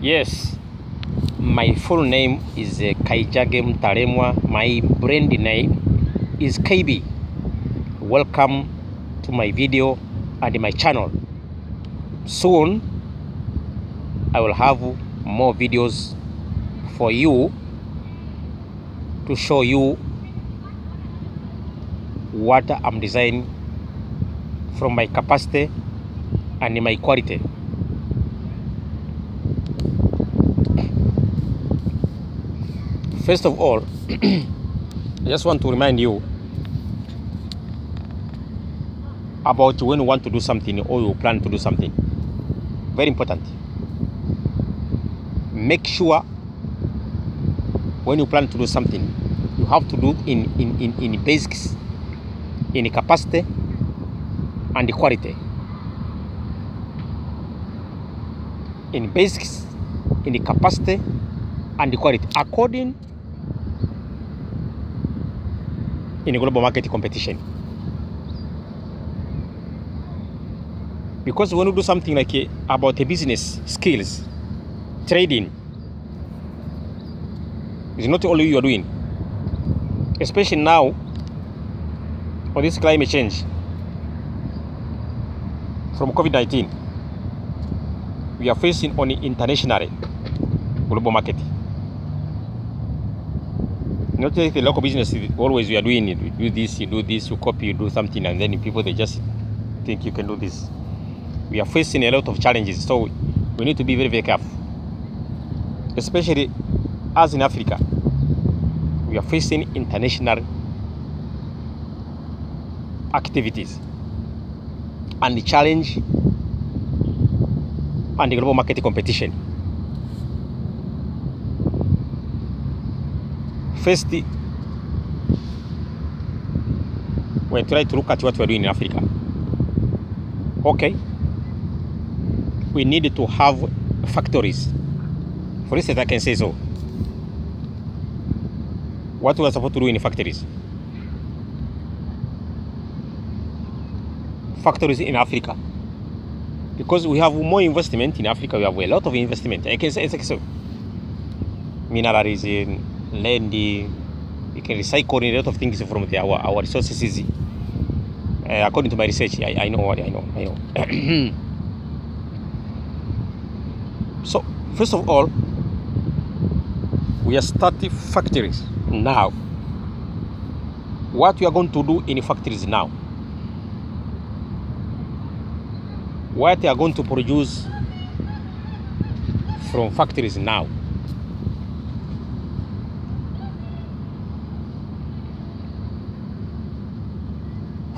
Yes, my full name is Kaijage Mtalemwa. My brand name is KB. Welcome to my video and my channel. Soon I will have more videos for you to show you what I'm designing from my capacity and my quality. First of all, I just want to remind you about when you want to do something or you plan to do something. Very important. Make sure when you plan to do something, you have to do in basics, in capacity and quality. In basics, in capacity and quality, according in a global market competition. Because when you do something like about a business skills, trading, it's not only you are doing, especially now for this climate change from COVID-19, we are facing on the international global market. Not like the local business, always you are doing it. You do this, you copy, you do something, and then people, they just think you can do this. We are facing a lot of challenges, so we need to be very, very careful. Especially as in Africa, we are facing international activities and the challenge and the global market competition. First, we try to look at what we are doing in Africa. Okay, we need to have factories. For instance, I can say so. What we are supposed to do in factories? Factories in Africa. Because we have more investment in Africa, we have a lot of investment. I can say so. Minerals, land, we can recycle a lot of things from our resources. According to my research, I know. So, first of all, we are starting factories now. What we are going to do in factories now? What we are going to produce from factories now?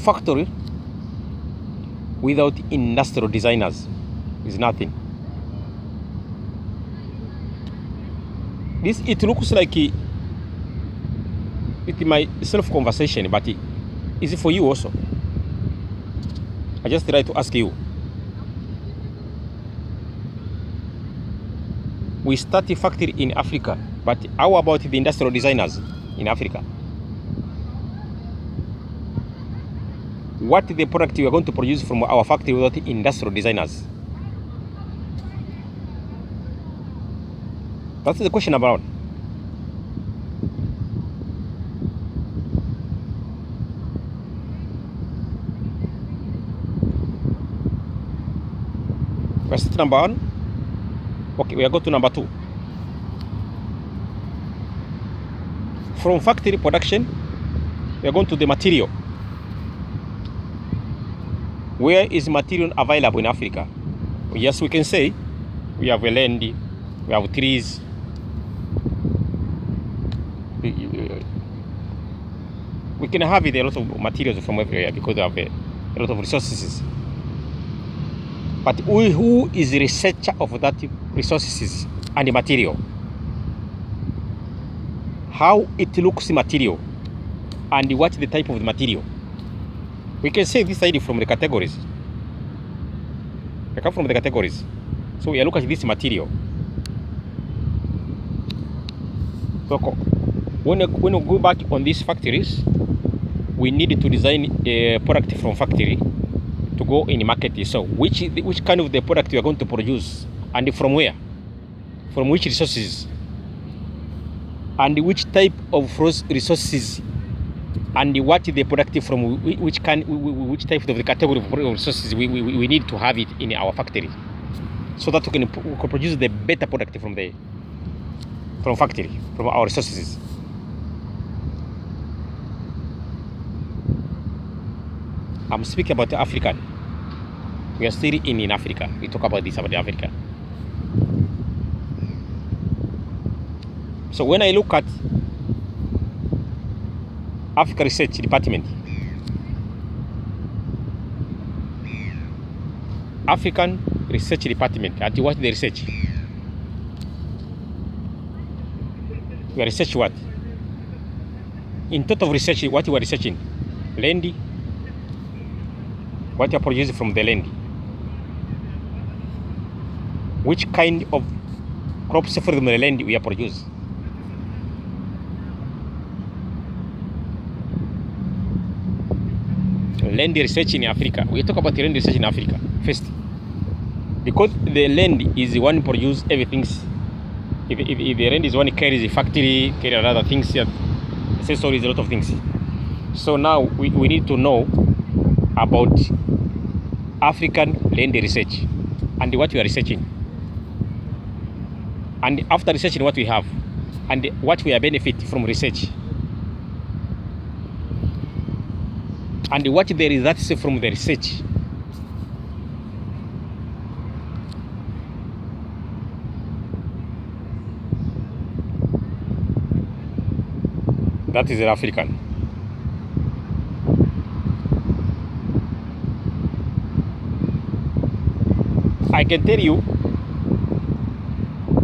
Factory without industrial designers is nothing. This, it looks like with my self conversation, but is it for you also? I just try to ask you. We start a factory in Africa, but how about the industrial designers in Africa? What is the product we are going to produce from our factory without industrial designers? That's the question about. Question number one. Okay, we are going to number two. From factory production, we are going to the material. Where is material available in Africa? Yes, we can say we have a land, we have trees. We can have a lot of materials from everywhere because we have a lot of resources. But who is the researcher of that resources and the material? How it looks the material and what the type of the material? We can say this side from the categories. We come from the categories. So we look at this material. So when we go back on these factories, we need to design a product from factory to go in the market. So which kind of the product you are going to produce and from where? from which resources, and which type of resources, and what the productive from which type of the category of resources we need to have it in our factory, so that we can produce the better product from factory, from our resources. I'm speaking about African. We are still in Africa. We talk about this about Africa. So when I look at Africa Research Department, African Research Department, at what they research? We are research what? In total research, what you are researching? Land. What you are producing from the land? Which kind of crops from the land we are producing? Land research in Africa. We talk about land research in Africa first, because the land is the one produce everything. If the land is one carries a factory, carry other things, accessories, a lot of things. So now we need to know about African land research and what we are researching, and after researching what we have and what we are benefit from research, and what the results from the research. That is an African. I can tell you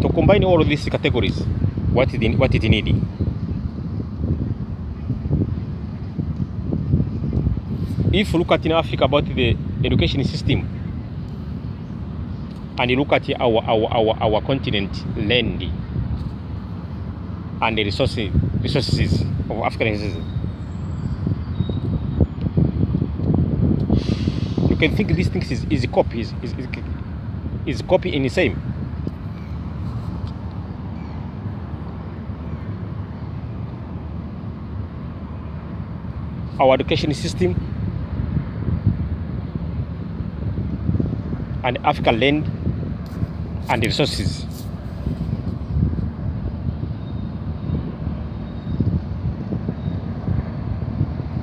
to combine all of these categories, what it needs. If you look at in Africa about the education system, and you look at our continent land and the resources of African resources, you can think these things is a copy, is copy in the same. Our education system and African land and the resources.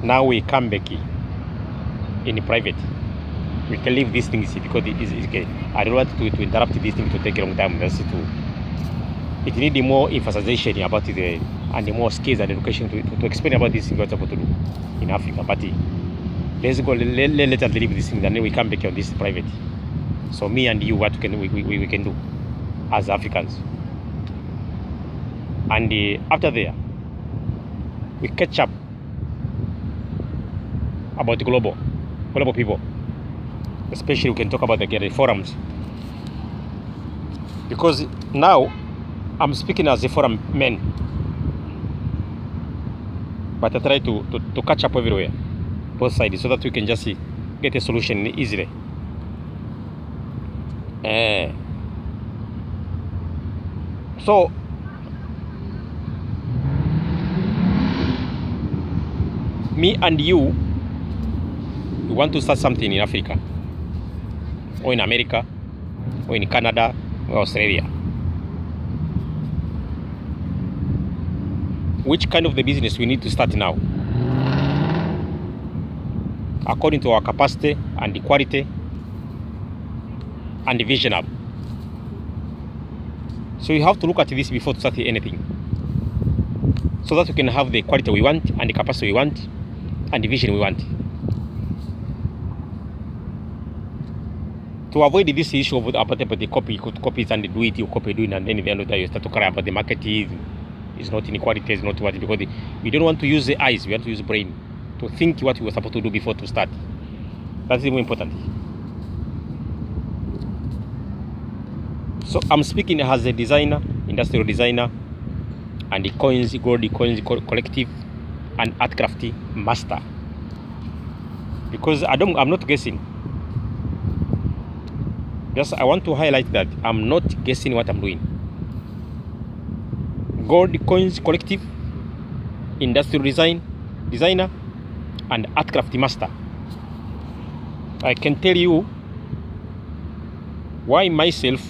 Now we come back in private. We can leave these things because it's okay. I don't want to interrupt this thing to take a long time. It needs more emphasization about it and more skills and education to explain about this thing, what we're supposed to do in Africa. But let's go, let us leave this thing, and then we come back on this private. So me and you, what we can do as Africans. And after there, we catch up about the global people. Especially we can talk about the forums. Because now I'm speaking as a forum man. But I try to catch up everywhere, both sides, so that we can just get a solution easily. So me and you, we want to start something in Africa, or in America, or in Canada, or Australia. Which kind of the business we need to start now, according to our capacity and the quality and the vision up. So you have to look at this before to start anything, so that we can have the quality we want and the capacity we want and the vision we want. To avoid this issue of about the copies and do it, you copy doing, and then at the end of the day you start to cry about the market is not inequality, is not what, because we don't want to use the eyes, we want to use the brain to think what we were supposed to do before to start. That's more important. So I'm speaking as a designer, industrial designer, and the Gold Coins Collective and art crafty master. Because I'm not guessing. Just I want to highlight that I'm not guessing what I'm doing. Gold Coins Collective, industrial designer, and art craft master. I can tell you why myself,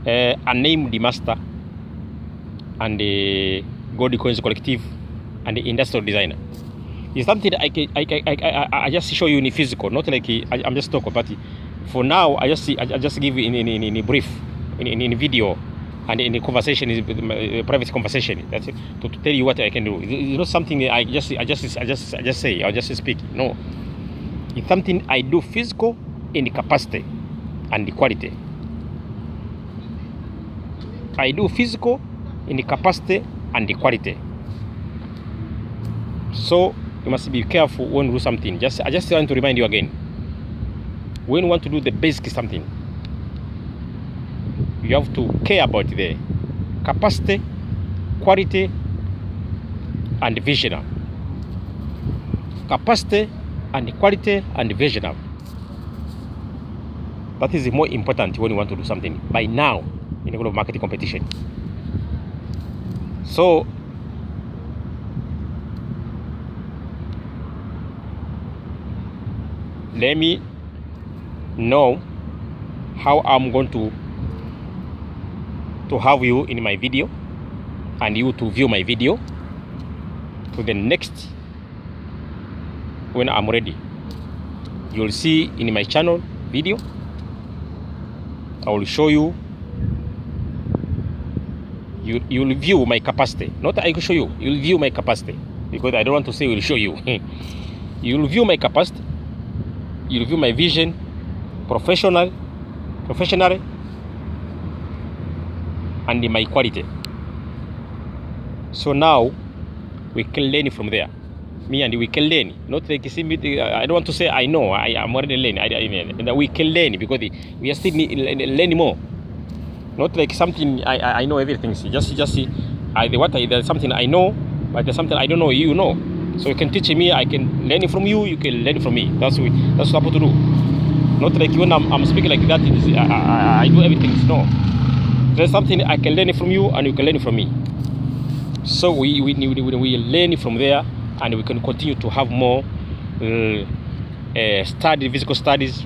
a named master and the Gold Coins Collective and the industrial designer. It's something that I just show you in physical, not like I'm just talking about it. For now, I just give you in a brief, in a video, and in a conversation, a private conversation. That's it, to tell you what I can do. It's not something I just say, I just speak. No, it's something I do physical in the capacity and the quality. I do physical in the capacity and the quality. So you must be careful when you do something. I just want to remind you again. When you want to do the basic something, you have to care about the capacity, quality, and vision. Capacity and quality and vision. That is the more important when you want to do something by now in the global marketing competition. So let me know how I'm going to have you in my video and you to view my video to the next. When I'm ready, you'll see in my channel video, I will show you. You'll view my capacity. Not I will show you. You'll view my capacity, because I don't want to say will show you. You'll view my capacity. You'll view my vision, professional, and my quality. So now we can learn from there. Me and we can learn. Not like I don't want to say I know. I am already learning. We can learn because we are still learning more. Not like something I know everything. Just see. There's something I know, but there's something I don't know. You know. So you can teach me. I can learn from you. You can learn from me. That's what I'm supposed to do. Not like when I'm speaking like that. I do everything. No. There's something I can learn from you, and you can learn from me. So we learn from there, and we can continue to have more physical studies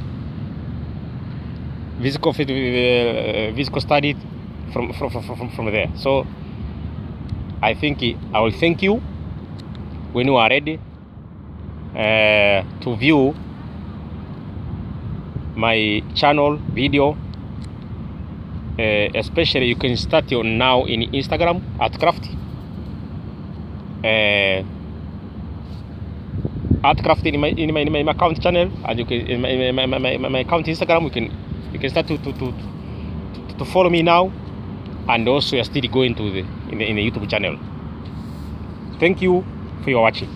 from there. So I think I will thank you when you are ready to view my channel video. Especially you can start now in Instagram at craft. Art craft in my account channel, and you can in my account Instagram. You can start to follow me now, and also you're still going to in the YouTube channel. Thank you for your watching.